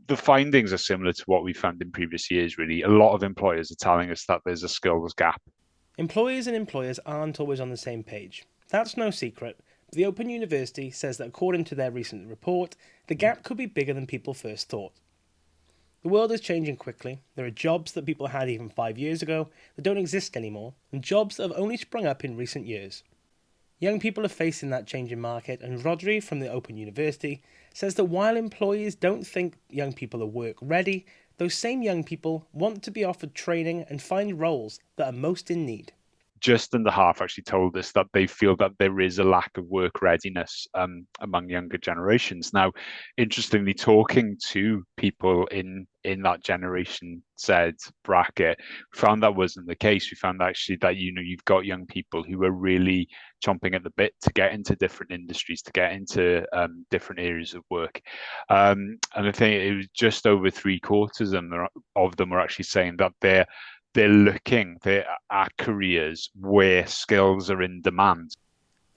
the findings are similar to what we found in previous years, really. A lot of employers are telling us that there's a skills gap. Employers and employers aren't always on the same page. That's no secret, but the Open University says that according to their recent report, the gap could be bigger than people first thought. The world is changing quickly. There are jobs that people had even 5 years ago that don't exist anymore, and jobs that have only sprung up in recent years. Young people are facing that changing market, and Rodri from the Open University says that while employees don't think young people are work ready, those same young people want to be offered training and find roles that are most in need. Just under half actually told us that they feel that there is a lack of work readiness among younger generations. Now, interestingly, talking to people in that generation Z bracket, we found that wasn't the case. We found actually that you've got young people who are really chomping at the bit to get into different industries, to get into different areas of work. And I think it was just over three quarters of them are actually saying that they're looking at careers where skills are in demand.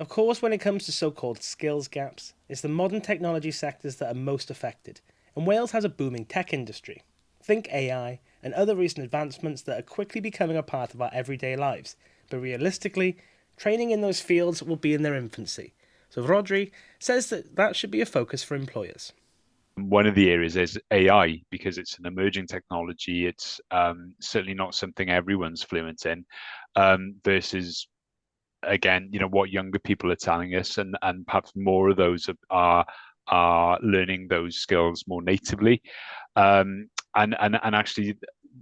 Of course, when it comes to so-called skills gaps, it's the modern technology sectors that are most affected, and Wales has a booming tech industry. Think AI and other recent advancements that are quickly becoming a part of our everyday lives, but realistically, training in those fields will be in their infancy. So Rodri says that should be a focus for employers. One of the areas is AI because it's an emerging technology. It's certainly not something everyone's fluent in, versus again, what younger people are telling us, and perhaps more of those are learning those skills more natively, and actually.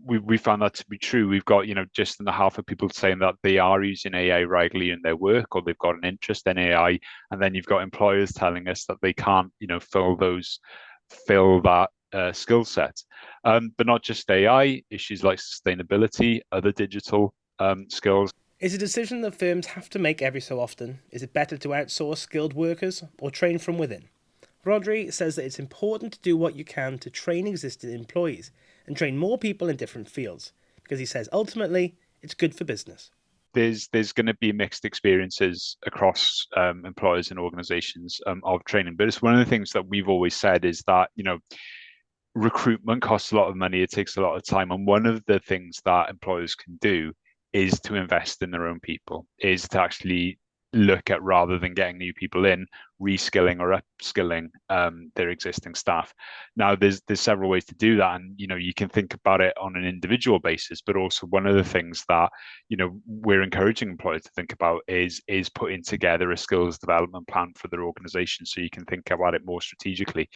We found that to be true. We've got, just under half of people saying that they are using AI regularly in their work or they've got an interest in AI. And then you've got employers telling us that they can't, fill that skill set. But not just AI, issues like sustainability, other digital skills. It's a decision that firms have to make every so often. Is it better to outsource skilled workers or train from within? Rodri says that it's important to do what you can to train existing employees and train more people in different fields, because he says ultimately it's good for business. There's going to be mixed experiences across employers and organizations of training. But it's one of the things that we've always said is that, recruitment costs a lot of money. It takes a lot of time. And one of the things that employers can do is to invest in their own people, is to actually look at, rather than getting new people in, reskilling or upskilling their existing staff. Now, there's several ways to do that, and you can think about it on an individual basis, but also one of the things that we're encouraging employers to think about is putting together a skills development plan for their organization, so you can think about it more strategically.